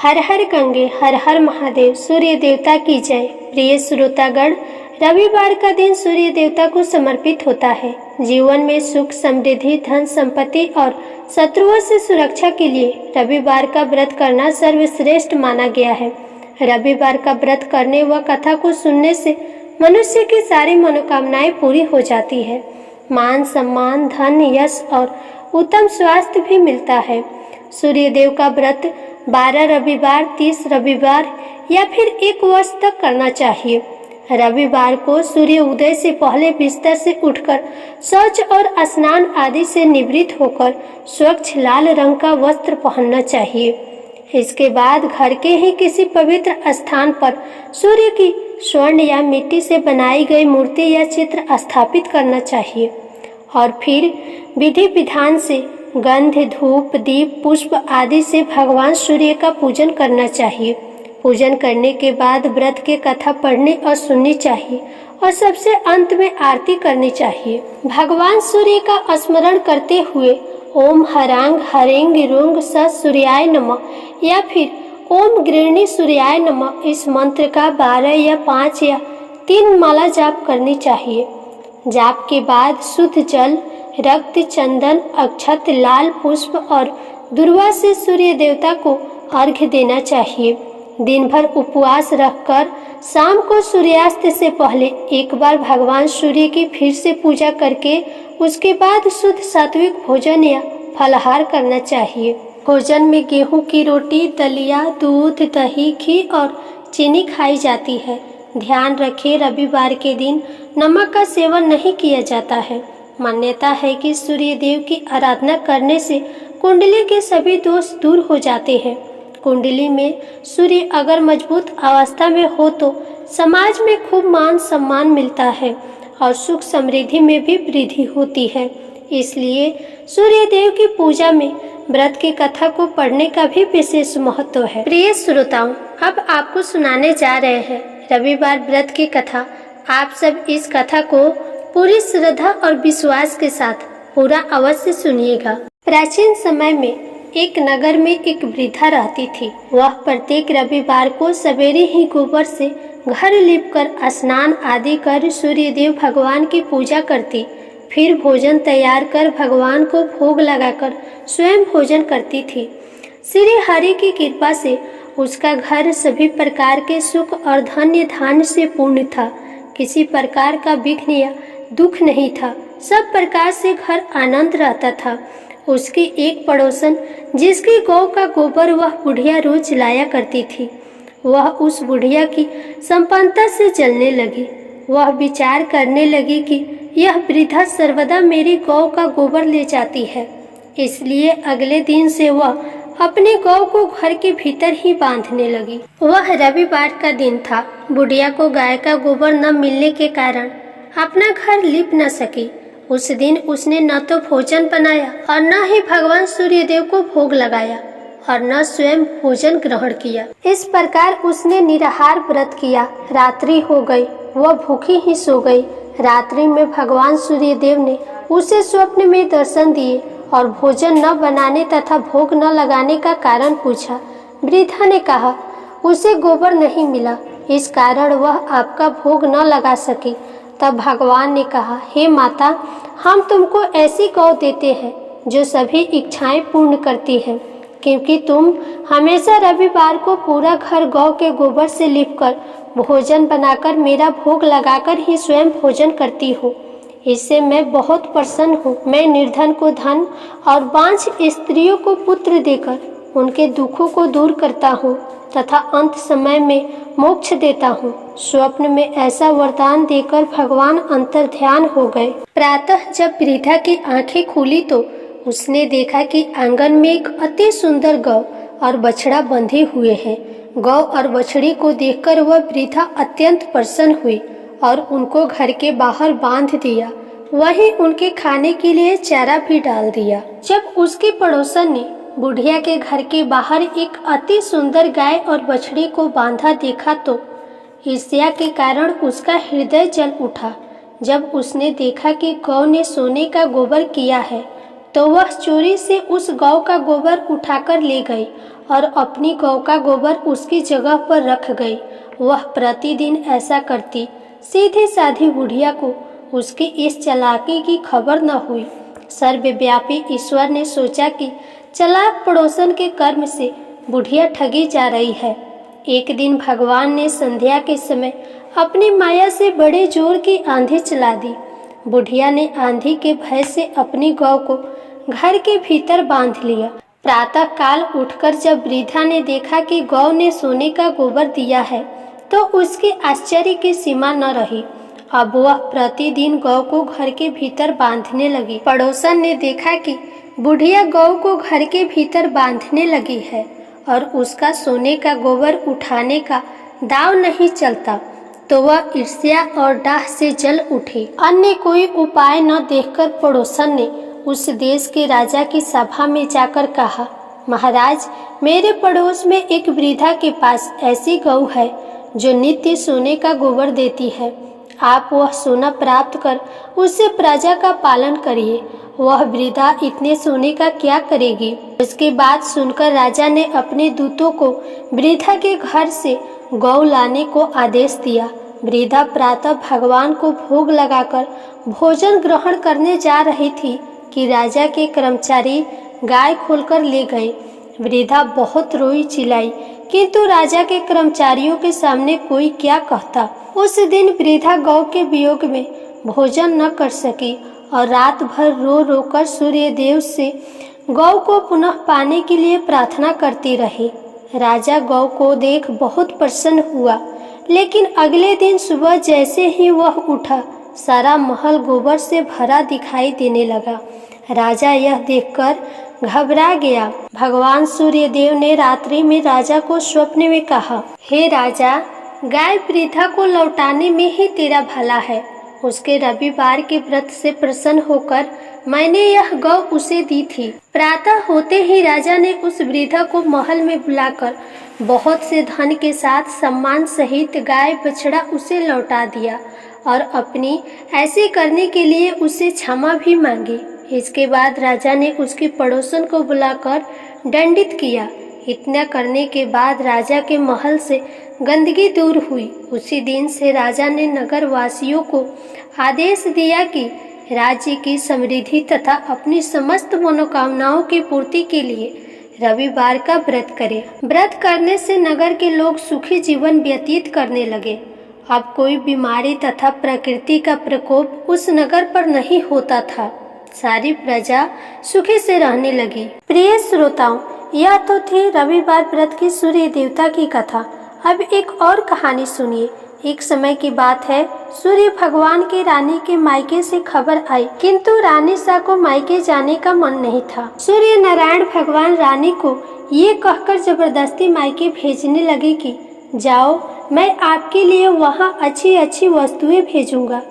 हर हर गंगे हर हर महादेव, सूर्य देवता की जय। प्रिय श्रोतागण, रविवार का दिन सूर्य देवता को समर्पित होता है। जीवन में सुख समृद्धि धन संपत्ति और शत्रुओं से सुरक्षा के लिए रविवार का व्रत करना सर्वश्रेष्ठ माना गया है। रविवार का व्रत करने व कथा को सुनने से मनुष्य की सारी मनोकामनाएं पूरी हो जाती है। मान सम्मान धन यश और उत्तम स्वास्थ्य भी मिलता है। सूर्य देव का व्रत 12 रविवार 30 रविवार या फिर 1 वर्ष तक करना चाहिए। रविवार को सूर्य उदय से पहले बिस्तर से उठकर शौच और स्नान आदि से निवृत्त होकर स्वच्छ लाल रंग का वस्त्र पहनना चाहिए। इसके बाद घर के ही किसी पवित्र स्थान पर सूर्य की स्वर्ण या मिट्टी से बनाई गई मूर्ति या चित्र स्थापित करना चाहिए और फिर विधि विधान से गंध धूप दीप पुष्प आदि से भगवान सूर्य का पूजन करना चाहिए। पूजन करने के बाद व्रत के कथा पढ़ने और सुननी चाहिए और सबसे अंत में आरती करनी चाहिए। भगवान सूर्य का स्मरण करते हुए ओम हरांग हरेंग रोंग स सूर्याय नमः या फिर ओम गृहिणी सूर्याय नमः इस मंत्र का 12 या 5 या 3 माला जाप करनी चाहिए। जाप के बाद शुद्ध जल रक्त चंदन अक्षत लाल पुष्प और दुर्वा से सूर्य देवता को अर्घ्य देना चाहिए। दिन भर उपवास रखकर शाम को सूर्यास्त से पहले एक बार भगवान सूर्य की फिर से पूजा करके उसके बाद शुद्ध सात्विक भोजन या फलाहार करना चाहिए। भोजन में गेहूं की रोटी दलिया दूध दही घी और चीनी खाई जाती है। ध्यान रखें, रविवार के दिन नमक का सेवन नहीं किया जाता है। मान्यता है कि सूर्य देव की आराधना करने से कुंडली के सभी दोष दूर हो जाते हैं। कुंडली में सूर्य अगर मजबूत अवस्था में हो तो समाज में खूब मान सम्मान मिलता है और सुख समृद्धि में भी वृद्धि होती है। इसलिए सूर्य देव की पूजा में व्रत की कथा को पढ़ने का भी विशेष महत्व है। प्रिय श्रोताओं, अब आपको सुनाने जा रहे हैं रविवार व्रत की कथा। आप सब इस कथा को पूरी श्रद्धा और विश्वास के साथ पूरा अवश्य सुनिएगा। प्राचीन समय में एक नगर में एक वृद्धा रहती थी। वह प्रत्येक रविवार को सवेरे ही गोबर से घर लीपकर स्नान आदि कर सूर्य देव भगवान की पूजा करती। फिर भोजन तैयार कर भगवान को भोग लगाकर स्वयं भोजन करती थी। श्री हरि की कृपा से उसका घर सभी प्रकार के सुख और धन्य धान्य से पूर्ण था। किसी प्रकार का विघ्न या दुख नहीं था। सब प्रकार से घर आनंद रहता था। उसकी एक पड़ोसन जिसकी गौ का गोबर वह बुढ़िया रोज लाया करती थी, वह उस बुढ़िया की संपन्नता से जलने लगी। वह विचार करने लगी कि यह वृद्धा सर्वदा मेरी गौ का गोबर ले जाती है, इसलिए अगले दिन से वह अपनी गौ को घर के भीतर ही बांधने लगी। वह रविवार का दिन था। बुढ़िया को गाय का गोबर न मिलने के कारण अपना घर लीप न सकी। उस दिन उसने न तो भोजन बनाया और न ही भगवान सूर्यदेव को भोग लगाया और न स्वयं भोजन ग्रहण किया। इस प्रकार उसने निराहार व्रत किया। रात्रि हो गई, वह भूखी ही सो गई। रात्रि में भगवान सूर्यदेव ने उसे स्वप्न में दर्शन दिए और भोजन न बनाने तथा भोग न लगाने का कारण पूछा। वृद्धा ने कहा, उसे गोबर नहीं मिला, इस कारण वह आपका भोग न लगा सकी। तब भगवान ने कहा, हे माता, हम तुमको ऐसी गौ देते हैं जो सभी इच्छाएं पूर्ण करती है, क्योंकि तुम हमेशा रविवार को पूरा घर गौ के गोबर से लिपकर भोजन बनाकर मेरा भोग लगाकर ही स्वयं भोजन करती हो। इससे मैं बहुत प्रसन्न हूँ। मैं निर्धन को धन और बांझ स्त्रियों को पुत्र देकर उनके दुखों को दूर करता हूँ तथा अंत समय में मोक्ष देता हूँ। स्वप्न में ऐसा वरदान देकर भगवान अंतर ध्यान हो गए। प्रातः जब वृद्धा की आंखें खुली तो उसने देखा कि आंगन में एक अति सुंदर गौ और बछड़ा बंधे हुए हैं। गौ और बछड़ी को देखकर वह वृद्धा अत्यंत प्रसन्न हुई और उनको घर के बाहर बांध दिया। वहीं उनके खाने के लिए चारा भी डाल दिया। जब उसके पड़ोसन ने बुढ़िया के घर के बाहर एक अति सुंदर गाय और बछड़ी को बांधा देखा तो ईर्ष्या के कारण उसका हृदय जल उठा। जब उसने देखा कि गौ ने सोने का गोबर किया है तो वह चोरी से उस गौ का गोबर उठाकर ले गई और अपनी गौ का गोबर उसकी जगह पर रख गई। वह प्रतिदिन ऐसा करती। सीधी साधी बुढ़िया को उसकी इस चालाकी की खबर न हुई। सर्वव्यापी ईश्वर ने सोचा कि चालाक पड़ोसन के कर्म से बुढ़िया ठगी जा रही है। एक दिन भगवान ने संध्या के समय अपनी माया से बड़े जोर की आंधी चला दी। बुढ़िया ने आंधी के भय से अपनी गौ को घर के भीतर बांध लिया। प्रातः काल उठकर जब वृद्धा ने देखा कि गौ ने सोने का गोबर दिया है तो उसके आश्चर्य की सीमा न रही। अब वह प्रतिदिन गौ को घर के भीतर बांधने लगी। पड़ोसन ने देखा कि बुढ़िया गौ को घर के भीतर बांधने लगी है और उसका सोने का गोबर उठाने का दाव नहीं चलता, तो वह ईर्ष्या और डाह से जल उठी। अन्य कोई उपाय न देखकर पड़ोसन ने उस देश के राजा की सभा में जाकर कहा, महाराज, मेरे पड़ोस में एक वृद्धा के पास ऐसी गौ है जो नित्य सोने का गोबर देती है। आप वह सोना प्राप्त कर उससे प्रजा का पालन करिए। वह वृद्धा इतने सोने का क्या करेगी? उसकी बात सुनकर राजा ने अपने दूतों को वृद्धा के घर से गौ लाने को आदेश दिया। वृद्धा प्रातः भगवान को भोग लगाकर भोजन ग्रहण करने जा रही थी कि राजा के कर्मचारी गाय खोलकर ले गए। वृद्धा बहुत रोई चिल्लाई, किंतु राजा के कर्मचारियों के सामने कोई क्या कहता। उस दिन वृद्धा गौ के वियोग में भोजन न कर सकी और रात भर रो रो कर सूर्य देव से गौ को पुनः पाने के लिए प्रार्थना करती रही। राजा गौ को देख बहुत प्रसन्न हुआ, लेकिन अगले दिन सुबह जैसे ही वह उठा, सारा महल गोबर से भरा दिखाई देने लगा। राजा यह देखकर घबरा गया। भगवान सूर्य देव ने रात्रि में राजा को स्वप्न में कहा, हे राजा, गाय वृद्धा को लौटाने में ही तेरा भला है। उसके रविवार के व्रत से प्रसन्न होकर मैंने यह गौ उसे दी थी। प्रातः होते ही राजा ने उस वृद्धा को महल में बुलाकर बहुत से धन के साथ सम्मान सहित गाय बछड़ा उसे लौटा दिया और अपनी ऐसे करने के लिए उसे क्षमा भी मांगी। इसके बाद राजा ने उसकी पड़ोसन को बुलाकर दंडित किया। इतना करने के बाद राजा के महल से गंदगी दूर हुई। उसी दिन से राजा ने नगर वासियों को आदेश दिया कि राज्य की समृद्धि तथा अपनी समस्त मनोकामनाओं की पूर्ति के लिए रविवार का व्रत करें। व्रत करने से नगर के लोग सुखी जीवन व्यतीत करने लगे। अब कोई बीमारी तथा प्रकृति का प्रकोप उस नगर पर नहीं होता था। सारी प्रजा सुखी से रहने लगी। प्रिय श्रोताओं, यह तो थी रविवार व्रत की सूर्य देवता की कथा। अब एक और कहानी सुनिए। एक समय की बात है, सूर्य भगवान की रानी के मायके से खबर आई, किंतु रानी सा को मायके जाने का मन नहीं था। सूर्य नारायण भगवान रानी को ये कहकर जबरदस्ती मायके भेजने लगे कि जाओ, मैं आपके लिए वहाँ अच्छी अच्छी वस्तुएं भेजूंगा।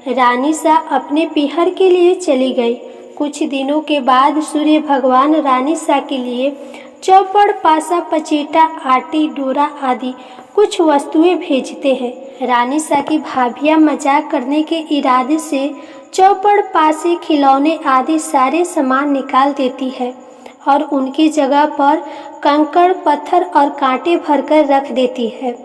रानी सा अपने पीहर के लिए चली गई। कुछ दिनों के बाद सूर्य भगवान रानी सा के लिए चौपड़, पासा, पचीटा, आटी, डोरा आदि कुछ वस्तुएं भेजते हैं। रानी सा की भाभियां मजाक करने के इरादे से चौपड़, पासे, खिलौने आदि सारे सामान निकाल देती है और उनकी जगह पर कंकड़, पत्थर और कांटे भरकर रख देती है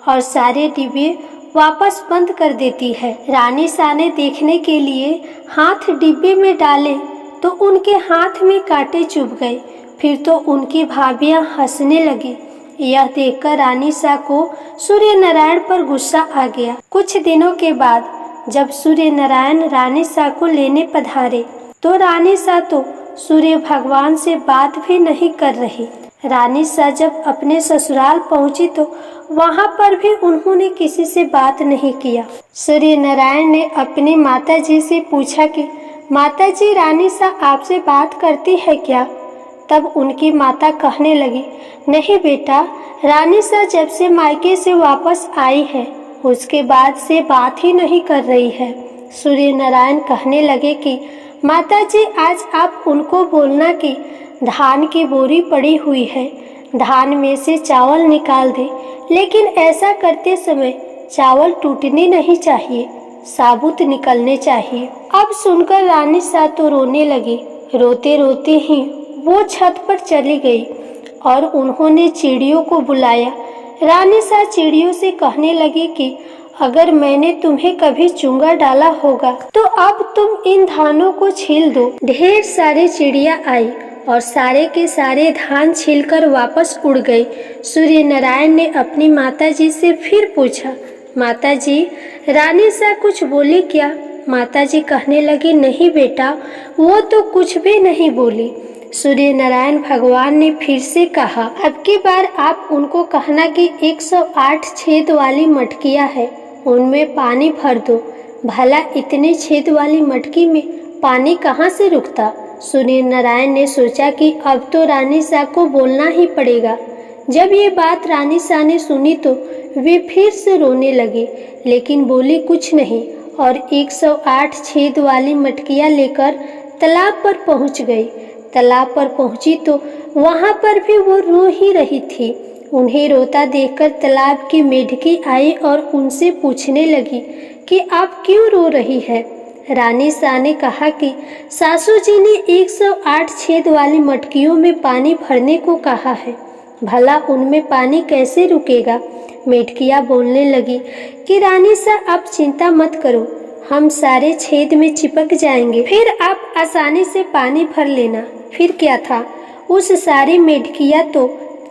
और सारे डिब्बे वापस बंद कर देती है। रानी सा ने देखने के लिए हाथ डिब्बे में डाले तो उनके हाथ में कांटे चुभ गए। फिर तो उनकी भाभियां हंसने लगी। यह देखकर रानी सा को सूर्य नारायण पर गुस्सा आ गया। कुछ दिनों के बाद जब सूर्य नारायण रानी सा को लेने पधारे तो रानी सा तो सूर्य भगवान से बात भी नहीं कर रही। रानी सा जब अपने ससुराल पहुंची तो वहां पर भी उन्होंने किसी से बात नहीं किया। सूर्य नारायण ने अपनी माता जी से पूछा कि माता जी, रानी सा आपसे बात करती है क्या? तब उनकी माता कहने लगी, नहीं बेटा, रानी सा जब से मायके से वापस आई है उसके बाद से बात ही नहीं कर रही है। सूर्य नारायण कहने लगे कि माता जी, आज आप उनको बोलना कि धान की बोरी पड़ी हुई है, धान में से चावल निकाल दे, लेकिन ऐसा करते समय चावल टूटने नहीं चाहिए, साबुत निकलने चाहिए। अब सुनकर रानी सा तो रोने लगी रोते रोते ही वो छत पर चली गई और उन्होंने चिड़ियों को बुलाया। रानी सा चिड़ियों से कहने लगी कि अगर मैंने तुम्हें कभी चुंगा डाला होगा तो अब तुम इन धानों को छील दो। ढेर सारी चिड़िया आई और सारे के सारे धान छीलकर वापस उड़ गए। सूर्य नारायण ने अपनी माताजी से फिर पूछा, माताजी, रानी सा कुछ बोली क्या? माताजी कहने लगी, नहीं बेटा, वो तो कुछ भी नहीं बोली। सूर्य नारायण भगवान ने फिर से कहा, अब की बार आप उनको कहना कि 108 छेद वाली मटकियां है, उनमें पानी भर दो। भला इतने छेद वाली मटकी में पानी कहाँ से रुकता? सूर्य नारायण ने सोचा कि अब तो रानी सा को बोलना ही पड़ेगा। जब ये बात रानी सा ने सुनी तो वे फिर से रोने लगी, लेकिन बोली कुछ नहीं और 108 छेद वाली मटकियां लेकर तालाब पर पहुंच गई। तालाब पर पहुंची तो वहां पर भी वो रो ही रही थी। उन्हें रोता देखकर तालाब की मेढकी आई और उनसे पूछने लगी कि आप क्यों रो रही है? रानी सा ने कहा कि सासू जी ने 108 छेद वाली मटकियों में पानी भरने को कहा है, भला उनमें पानी कैसे रुकेगा? मेढकियां बोलने लगी कि रानी सा आप चिंता मत करो, हम सारे छेद में चिपक जाएंगे, फिर आप आसानी से पानी भर लेना। फिर क्या था, उस सारी मेढकियां तो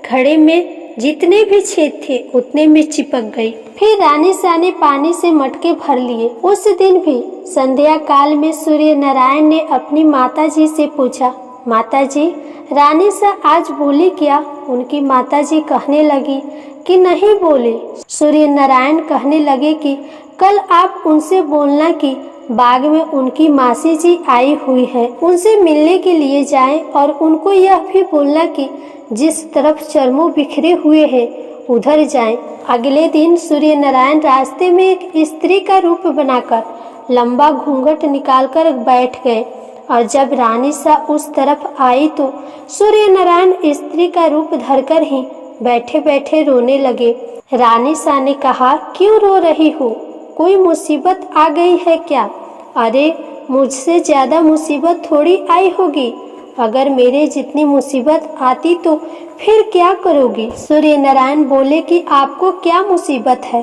घड़े में जितने भी छेद थे उतने में चिपक गई। फिर रानी सा ने पानी से मटके भर लिए। उस दिन भी संध्या काल में सूर्य नारायण ने अपनी माताजी से पूछा, माताजी, रानी सा आज बोली क्या? उनकी माताजी कहने लगी कि नहीं बोले। सूर्य नारायण कहने लगे कि कल आप उनसे बोलना कि बाग में उनकी मासी जी आई हुई है, उनसे मिलने के लिए जाएं और उनको यह भी बोलना कि जिस तरफ चरमों बिखरे हुए हैं उधर जाएं। अगले दिन सूर्य नारायण रास्ते में एक स्त्री का रूप बनाकर लंबा घूंघट निकालकर बैठ गए और जब रानी सा उस तरफ आई तो सूर्य नारायण स्त्री का रूप धरकर ही बैठे बैठे रोने लगे। रानी सा ने कहा, क्यों रो रही हो? कोई मुसीबत आ गई है क्या? अरे, मुझसे ज्यादा मुसीबत थोड़ी आई होगी। अगर मेरे जितनी मुसीबत आती तो फिर क्या करोगी? सूर्य नारायण बोले कि आपको क्या मुसीबत है?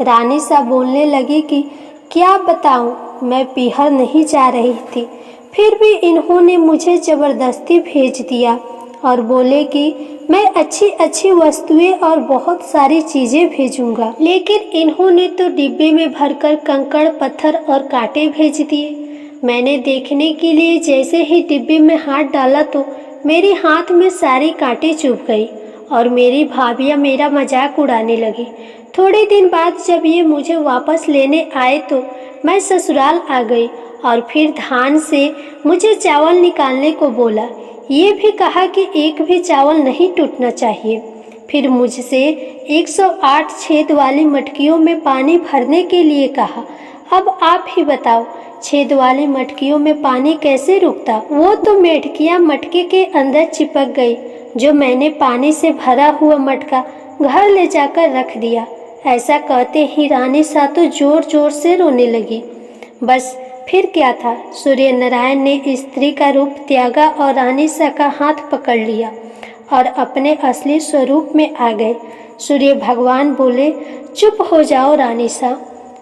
रानी सा बोलने लगी कि क्या बताऊं, मैं पीहर नहीं जा रही थी, फिर भी इन्होंने मुझे जबरदस्ती भेज दिया और बोले कि मैं अच्छी अच्छी वस्तुएं और बहुत सारी चीजें भेजूंगा, लेकिन इन्होंने तो डिब्बे में भरकर कंकड़, पत्थर और कांटे भेज दिए। मैंने देखने के लिए जैसे ही डिब्बे में हाथ डाला तो मेरे हाथ में सारे कांटे चुभ गई और मेरी भाभियां मेरा मजाक उड़ाने लगी। थोड़े दिन बाद जब ये मुझे वापस लेने आए तो मैं ससुराल आ गई और फिर धान से मुझे चावल निकालने को बोला। ये भी कहा कि एक भी चावल नहीं टूटना चाहिए। फिर मुझसे 108 छेद वाली मटकियों में पानी भरने के लिए कहा। अब आप ही बताओ, छेद वाली मटकियों में पानी कैसे रुकता? वो तो मेढकियां मटके के अंदर चिपक गई, जो मैंने पानी से भरा हुआ मटका घर ले जाकर रख दिया। ऐसा कहते ही रानी सा तो जोर जोर से रोने लगी। बस फिर क्या था, सूर्य नारायण ने स्त्री का रूप त्यागा और रानी सा का हाथ पकड़ लिया और अपने असली स्वरूप में आ गए। सूर्य भगवान बोले, चुप हो जाओ रानी सा,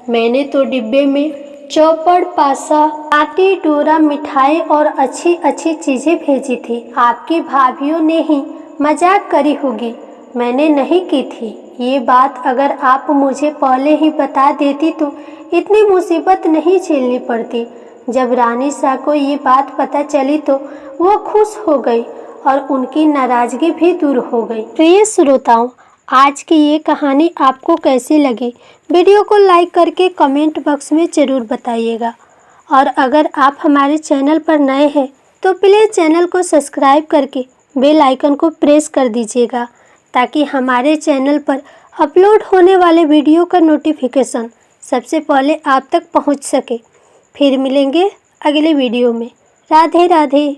मैंने तो डिब्बे में चौपड़, पासा, कांटे, डोरा, मिठाई और अच्छी अच्छी चीजें भेजी थी। आपकी भाभीियों ने ही मजाक करी होगी, मैंने नहीं की थी। ये बात अगर आप मुझे पहले ही बता देती तो इतनी मुसीबत नहीं झेलनी पड़ती। जब रानी सा को ये बात पता चली तो वो खुश हो गई और उनकी नाराजगी भी दूर हो गई। प्रिय श्रोताओं, आज की ये कहानी आपको कैसी लगी? वीडियो को लाइक करके कमेंट बॉक्स में ज़रूर बताइएगा। और अगर आप हमारे चैनल पर नए हैं तो प्लीज़ चैनल को सब्सक्राइब करके बेल आइकन को प्रेस कर दीजिएगा, ताकि हमारे चैनल पर अपलोड होने वाले वीडियो का नोटिफिकेशन सबसे पहले आप तक पहुंच सके। फिर मिलेंगे अगले वीडियो में। राधे राधे।